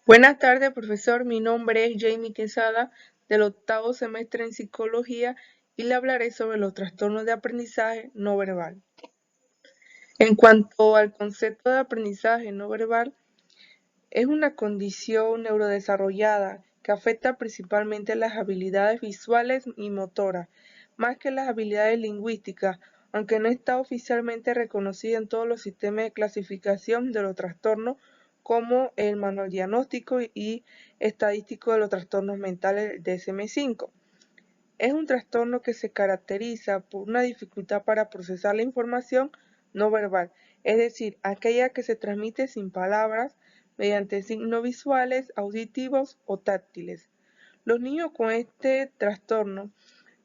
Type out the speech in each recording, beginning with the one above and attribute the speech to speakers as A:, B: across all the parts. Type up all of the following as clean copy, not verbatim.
A: Buenas tardes, profesor. Mi nombre es Jamie Quesada, del octavo semestre en psicología, y le hablaré sobre los trastornos de aprendizaje no verbal. En cuanto al concepto de aprendizaje no verbal, es una condición neurodesarrollada que afecta principalmente las habilidades visuales y motoras, más que las habilidades lingüísticas, aunque no está oficialmente reconocida en todos los sistemas de clasificación de los trastornos como el Manual Diagnóstico y Estadístico de los Trastornos Mentales DSM-5. Es un trastorno que se caracteriza por una dificultad para procesar la información no verbal, es decir, aquella que se transmite sin palabras, mediante signos visuales, auditivos o táctiles. Los niños con este trastorno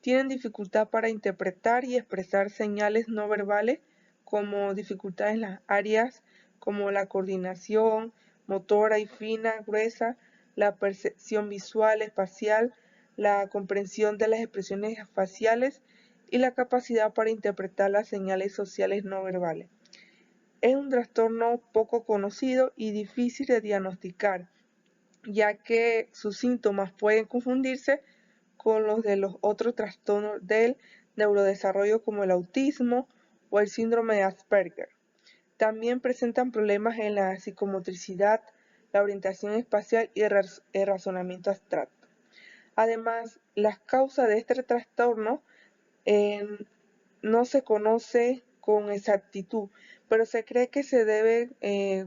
A: tienen dificultad para interpretar y expresar señales no verbales, como dificultades en las áreas como la coordinación motora y fina, gruesa, la percepción visual, espacial, la comprensión de las expresiones faciales y la capacidad para interpretar las señales sociales no verbales. Es un trastorno poco conocido y difícil de diagnosticar, ya que sus síntomas pueden confundirse con los de los otros trastornos del neurodesarrollo como el autismo o el síndrome de Asperger. También presentan problemas en la psicomotricidad, la orientación espacial y el razonamiento abstracto. Además, las causas de este trastorno eh, no se conoce con exactitud, pero se cree que se debe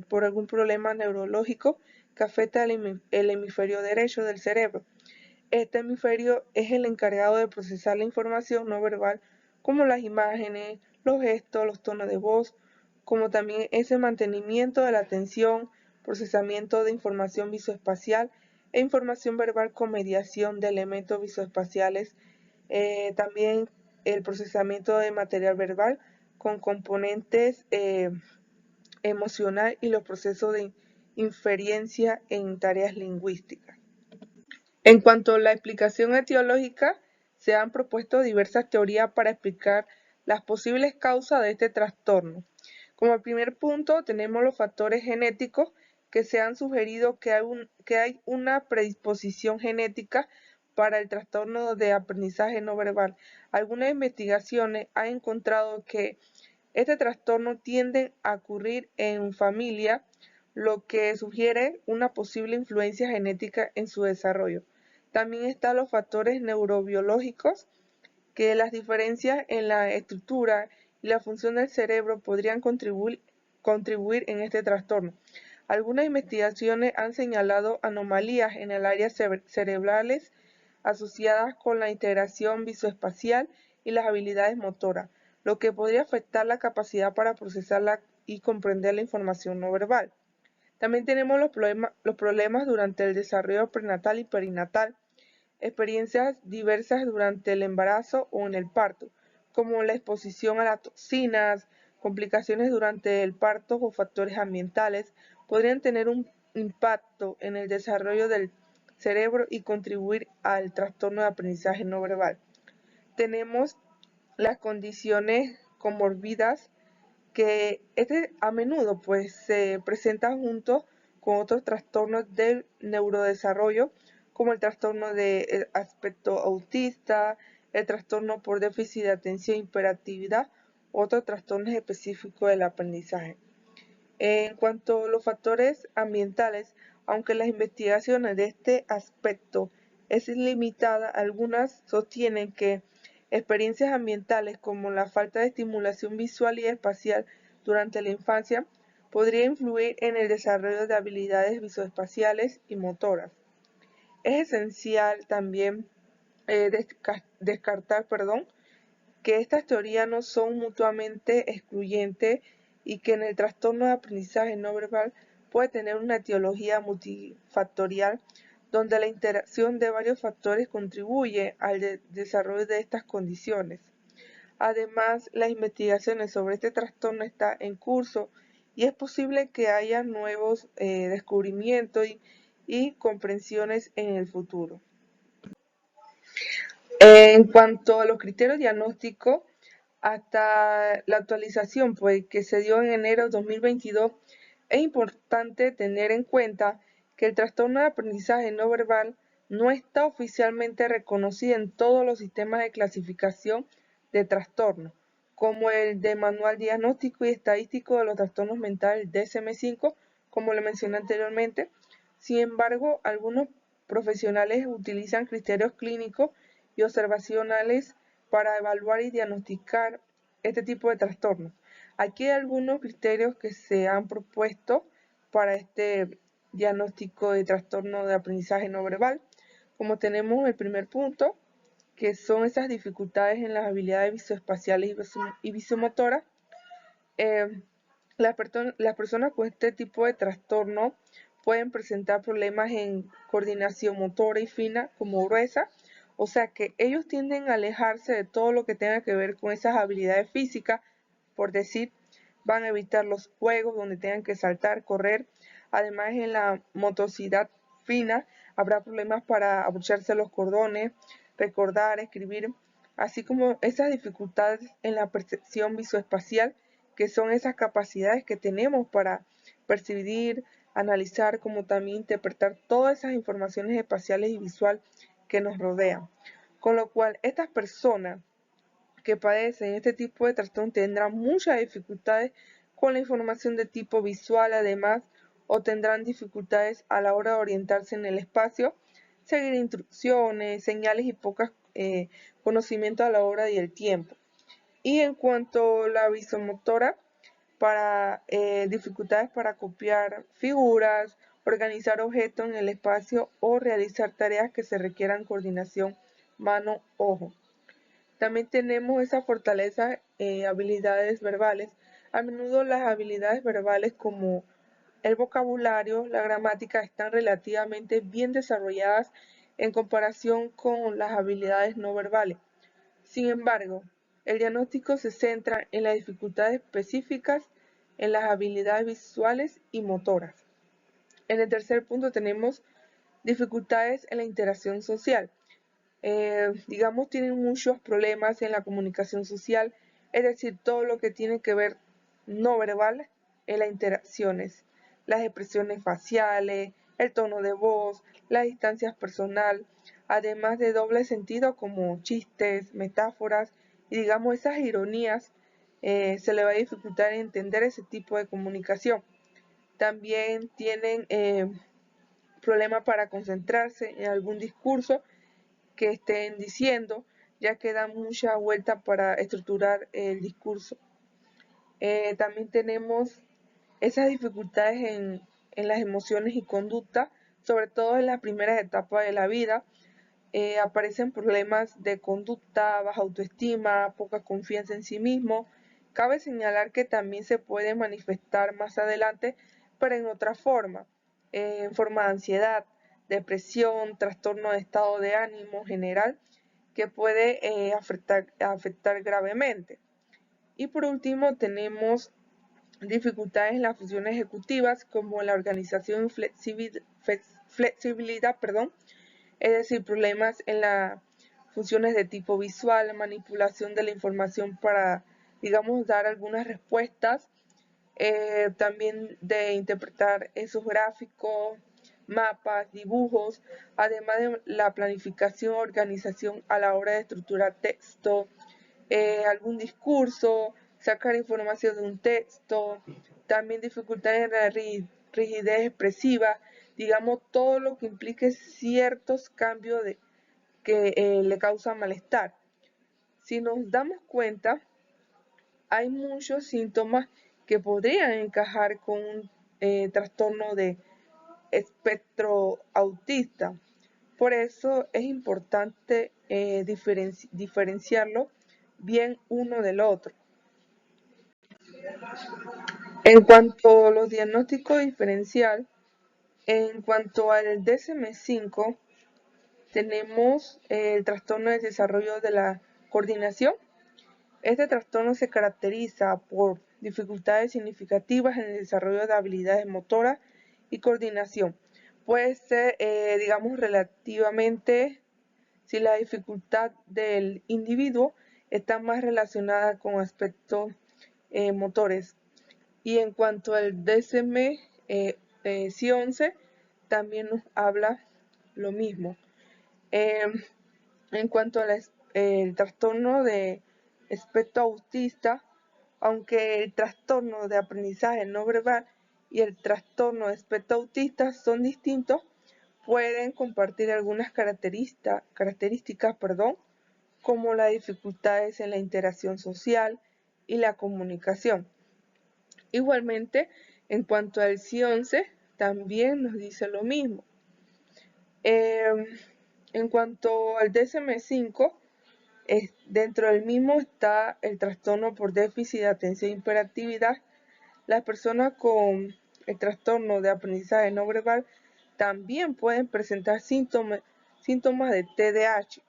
A: por algún problema neurológico que afecta el hemisferio derecho del cerebro. Este hemisferio es el encargado de procesar la información no verbal, como las imágenes, los gestos, los tonos de voz, como también ese mantenimiento de la atención, procesamiento de información visoespacial e información verbal con mediación de elementos visoespaciales, también el procesamiento de material verbal con componentes emocional y los procesos de inferencia en tareas lingüísticas. En cuanto a la explicación etiológica, se han propuesto diversas teorías para explicar las posibles causas de este trastorno. Como primer punto, tenemos los factores genéticos que se han sugerido que hay una predisposición genética para el trastorno de aprendizaje no verbal. Algunas investigaciones han encontrado que este trastorno tiende a ocurrir en familia, lo que sugiere una posible influencia genética en su desarrollo. También están los factores neurobiológicos, que las diferencias en la estructura y la función del cerebro podrían contribuir en este trastorno. Algunas investigaciones han señalado anomalías en el área cerebrales asociadas con la integración visoespacial y las habilidades motoras, lo que podría afectar la capacidad para procesar y comprender la información no verbal. También tenemos los problemas durante el desarrollo prenatal y perinatal, experiencias diversas durante el embarazo o en el parto, como la exposición a las toxinas, complicaciones durante el parto o factores ambientales, podrían tener un impacto en el desarrollo del cerebro y contribuir al trastorno de aprendizaje no verbal. Tenemos las condiciones comorbidas que a menudo pues se presentan junto con otros trastornos del neurodesarrollo, como el trastorno de aspecto autista, el trastorno por déficit de atención e hiperactividad, otros trastornos específicos del aprendizaje. En cuanto a los factores ambientales, aunque las investigaciones de este aspecto es limitada, algunas sostienen que experiencias ambientales como la falta de estimulación visual y espacial durante la infancia podría influir en el desarrollo de habilidades visoespaciales y motoras. Es esencial también descartar, que estas teorías no son mutuamente excluyentes y que en el trastorno de aprendizaje no verbal puede tener una etiología multifactorial donde la interacción de varios factores contribuye al desarrollo de estas condiciones. Además, las investigaciones sobre este trastorno están en curso y es posible que haya nuevos descubrimientos y comprensiones en el futuro. En cuanto a los criterios diagnósticos, hasta la actualización pues, que se dio en enero de 2022, es importante tener en cuenta que el trastorno de aprendizaje no verbal no está oficialmente reconocido en todos los sistemas de clasificación de trastornos, como el de Manual Diagnóstico y Estadístico de los Trastornos Mentales DSM-5, como lo mencioné anteriormente. Sin embargo, algunos profesionales utilizan criterios clínicos y observacionales para evaluar y diagnosticar este tipo de trastornos. Aquí hay algunos criterios que se han propuesto para este diagnóstico de trastorno de aprendizaje no verbal, como tenemos el primer punto, que son esas dificultades en las habilidades visoespaciales y visomotoras. Las personas con este tipo de trastorno pueden presentar problemas en coordinación motora y fina como gruesa, o sea que ellos tienden a alejarse de todo lo que tenga que ver con esas habilidades físicas, por decir, van a evitar los juegos donde tengan que saltar, correr. Además, en la motricidad fina habrá problemas para abrocharse los cordones, recordar, escribir, así como esas dificultades en la percepción visoespacial, que son esas capacidades que tenemos para percibir, analizar, como también interpretar todas esas informaciones espaciales y visuales que nos rodean. Con lo cual, estas personas que padecen este tipo de trastorno tendrán muchas dificultades con la información de tipo visual, además, o tendrán dificultades a la hora de orientarse en el espacio, seguir instrucciones, señales y pocos conocimientos a la hora y el tiempo. Y en cuanto a la visomotora, para dificultades para copiar figuras, organizar objetos en el espacio o realizar tareas que se requieran coordinación mano-ojo. También tenemos esa fortaleza, habilidades verbales. A menudo las habilidades verbales como el vocabulario, la gramática están relativamente bien desarrolladas en comparación con las habilidades no verbales. Sin embargo, el diagnóstico se centra en las dificultades específicas en las habilidades visuales y motoras. En el tercer punto tenemos dificultades en la interacción social. Digamos, tienen muchos problemas en la comunicación social, es decir, todo lo que tiene que ver no verbal en las interacciones, las expresiones faciales, el tono de voz, las distancias personal, además de doble sentido como chistes, metáforas y digamos esas ironías, se le va a dificultar entender ese tipo de comunicación. También tienen problemas para concentrarse en algún discurso que estén diciendo, ya que da mucha vuelta para estructurar el discurso. También tenemos esas dificultades en las emociones y conducta, sobre todo en las primeras etapas de la vida. Aparecen problemas de conducta, baja autoestima, poca confianza en sí mismo. Cabe señalar que también se puede manifestar más adelante, pero en otra forma, en forma de ansiedad, depresión, trastorno de estado de ánimo general, que puede afectar gravemente. Y por último tenemos dificultades en las funciones ejecutivas como la organización y flexibilidad, es decir, problemas en las funciones de tipo visual, manipulación de la información para, digamos, dar algunas respuestas, también de interpretar esos gráficos, mapas, dibujos, además de la planificación, organización a la hora de estructurar texto, algún discurso, sacar información de un texto, también dificultades en la rigidez expresiva, digamos todo lo que implique ciertos cambios que le causan malestar. Si nos damos cuenta, hay muchos síntomas que podrían encajar con un trastorno de espectro autista. Por eso es importante diferenciarlo bien uno del otro. En cuanto a los diagnósticos diferencial, en cuanto al DSM-5, tenemos el trastorno de desarrollo de la coordinación. Este trastorno se caracteriza por dificultades significativas en el desarrollo de habilidades motoras y coordinación. Puede ser, digamos, relativamente si la dificultad del individuo está más relacionada con aspectos motores. Y en cuanto al DSM-11, también nos habla lo mismo. En cuanto al trastorno de espectro autista, aunque el trastorno de aprendizaje no verbal y el trastorno de espectro autista son distintos, pueden compartir algunas características, como las dificultades en la interacción social y la comunicación. Igualmente, en cuanto al CI-11, también nos dice lo mismo. En cuanto al DSM-5, dentro del mismo está el trastorno por déficit de atención y hiperactividad. Las personas con el trastorno de aprendizaje no verbal también pueden presentar síntomas de TDAH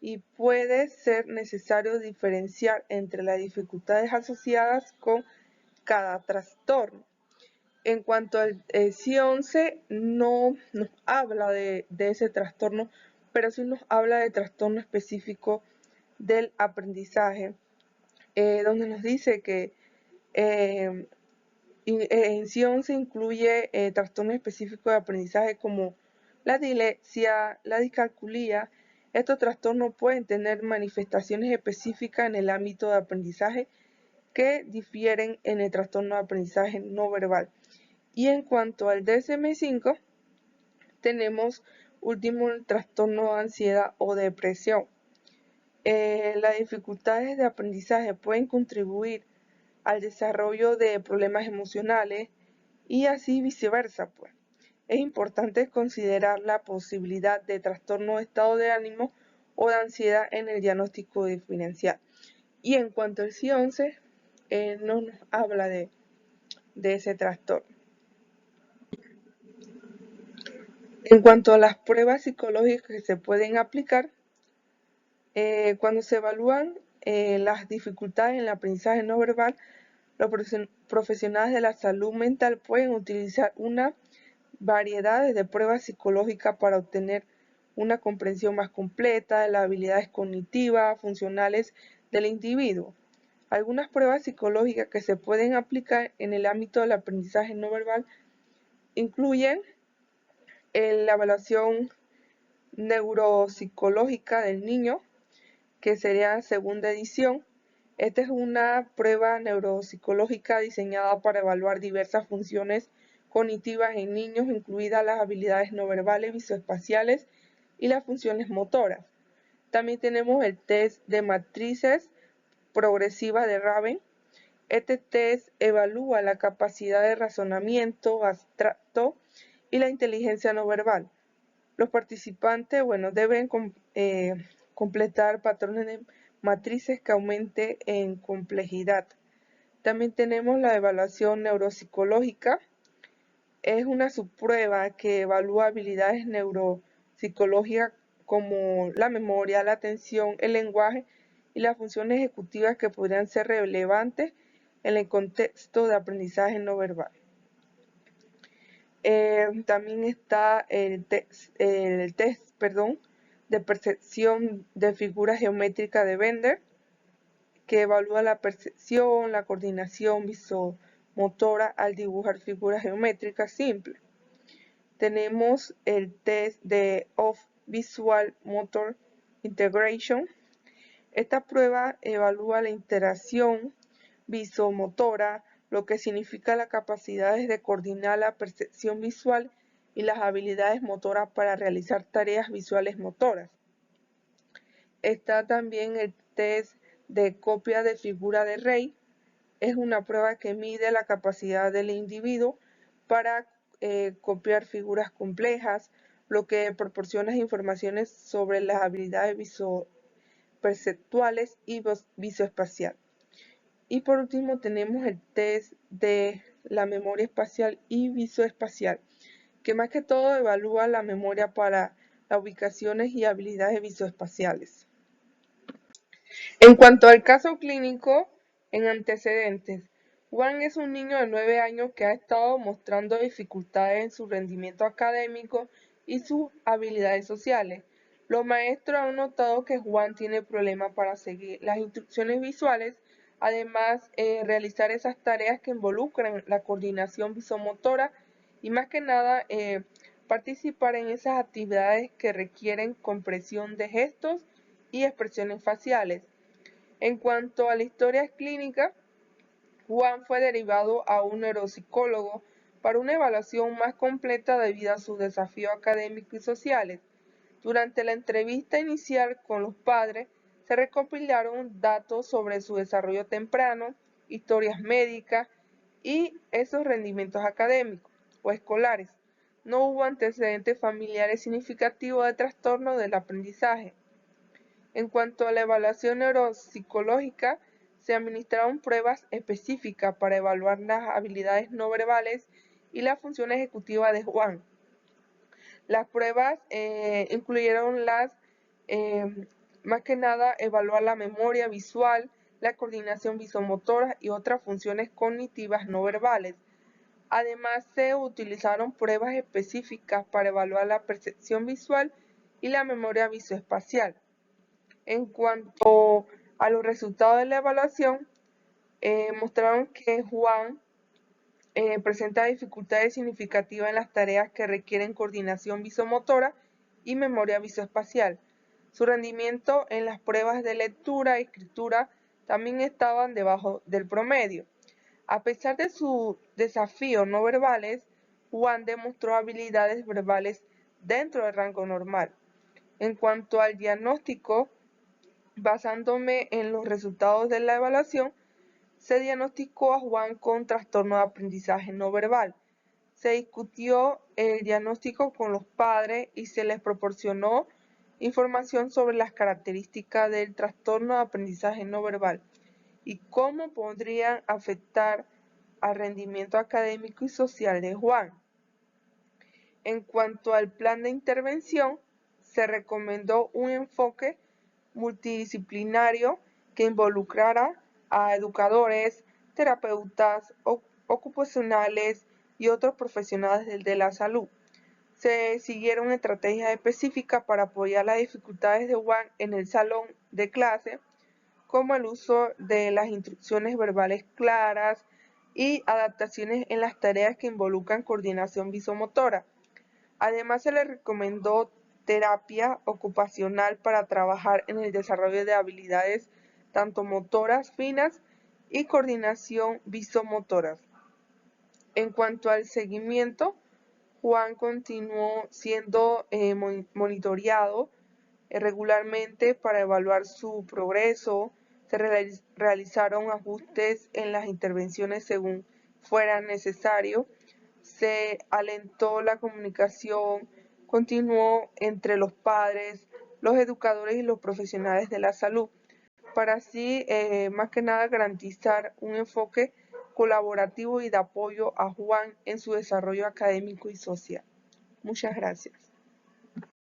A: y puede ser necesario diferenciar entre las dificultades asociadas con cada trastorno. En cuanto al CI-11, no nos habla de ese trastorno, pero sí nos habla de trastorno específico del aprendizaje, donde nos dice que en CI-11 incluye trastornos específicos de aprendizaje como la dislexia, la discalculia. Estos trastornos pueden tener manifestaciones específicas en el ámbito de aprendizaje que difieren en el trastorno de aprendizaje no verbal. Y en cuanto al DSM-5, tenemos último el trastorno de ansiedad o depresión. Las dificultades de aprendizaje pueden contribuir al desarrollo de problemas emocionales y así viceversa, pues. Es importante considerar la posibilidad de trastorno de estado de ánimo o de ansiedad en el diagnóstico diferencial. Y en cuanto al CI-11, no nos habla de ese trastorno. En cuanto a las pruebas psicológicas que se pueden aplicar, cuando se evalúan las dificultades en el aprendizaje no verbal, los profesionales de la salud mental pueden utilizar una variedad de pruebas psicológicas para obtener una comprensión más completa de las habilidades cognitivas, funcionales del individuo. Algunas pruebas psicológicas que se pueden aplicar en el ámbito del aprendizaje no verbal incluyen la evaluación neuropsicológica del niño, que sería segunda edición. Esta es una prueba neuropsicológica diseñada para evaluar diversas funciones cognitivas en niños, incluidas las habilidades no verbales, visoespaciales y las funciones motoras. También tenemos el test de matrices progresivas de Raven. Este test evalúa la capacidad de razonamiento abstracto y la inteligencia no verbal. Los participantes, deben completar patrones de matrices que aumente en complejidad. También tenemos la evaluación neuropsicológica. Es una subprueba que evalúa habilidades neuropsicológicas como la memoria, la atención, el lenguaje y las funciones ejecutivas que podrían ser relevantes en el contexto de aprendizaje no verbal. También está el test de percepción de figuras geométricas de Bender, que evalúa la percepción, la coordinación visomotora al dibujar figuras geométricas simples. Tenemos el test de Visual Motor Integration. Esta prueba evalúa la interacción visomotora, lo que significa las capacidades de coordinar la percepción visual y las habilidades motoras para realizar tareas visuales motoras. Está también el test de copia de figura de Rey. Es una prueba que mide la capacidad del individuo para copiar figuras complejas, lo que proporciona informaciones sobre las habilidades visoperceptuales y visoespacial. Y por último tenemos el test de la memoria espacial y visoespacial, que más que todo evalúa la memoria para las ubicaciones y habilidades visoespaciales. En cuanto al caso clínico, en antecedentes, Juan es un niño de 9 años que ha estado mostrando dificultades en su rendimiento académico y sus habilidades sociales. Los maestros han notado que Juan tiene problemas para seguir las instrucciones visuales, además realizar esas tareas que involucran la coordinación visomotora y más que nada participar en esas actividades que requieren comprensión de gestos y expresiones faciales. En cuanto a la historia clínica, Juan fue derivado a un neuropsicólogo para una evaluación más completa debido a sus desafíos académicos y sociales. Durante la entrevista inicial con los padres, se recopilaron datos sobre su desarrollo temprano, historias médicas y esos rendimientos académicos o escolares. No hubo antecedentes familiares significativos de trastorno del aprendizaje. En cuanto a la evaluación neuropsicológica, se administraron pruebas específicas para evaluar las habilidades no verbales y la función ejecutiva de Juan. Las pruebas incluyeron más que nada, evaluar la memoria visual, la coordinación visomotora y otras funciones cognitivas no verbales. Además, se utilizaron pruebas específicas para evaluar la percepción visual y la memoria visoespacial. En cuanto a los resultados de la evaluación, mostraron que Juan presenta dificultades significativas en las tareas que requieren coordinación visomotora y memoria visoespacial. Su rendimiento en las pruebas de lectura y escritura también estaban debajo del promedio. A pesar de sus desafíos no verbales, Juan demostró habilidades verbales dentro del rango normal. En cuanto al diagnóstico, basándome en los resultados de la evaluación, se diagnosticó a Juan con trastorno de aprendizaje no verbal. Se discutió el diagnóstico con los padres y se les proporcionó información sobre las características del trastorno de aprendizaje no verbal y cómo podrían afectar al rendimiento académico y social de Juan. En cuanto al plan de intervención, se recomendó un enfoque multidisciplinario que involucrara a educadores, terapeutas ocupacionales y otros profesionales de la salud. Se siguieron estrategias específicas para apoyar las dificultades de Juan en el salón de clase, como el uso de las instrucciones verbales claras y adaptaciones en las tareas que involucran coordinación visomotora. Además, se le recomendó terapia ocupacional para trabajar en el desarrollo de habilidades tanto motoras finas y coordinación visomotoras. En cuanto al seguimiento, Juan continuó siendo monitoreado regularmente para evaluar su progreso. Se realizaron ajustes en las intervenciones según fuera necesario. Se alentó la comunicación, continuó entre los padres, los educadores y los profesionales de la salud, para así, más que nada, garantizar un enfoque colaborativo y de apoyo a Juan en su desarrollo académico y social. Muchas gracias.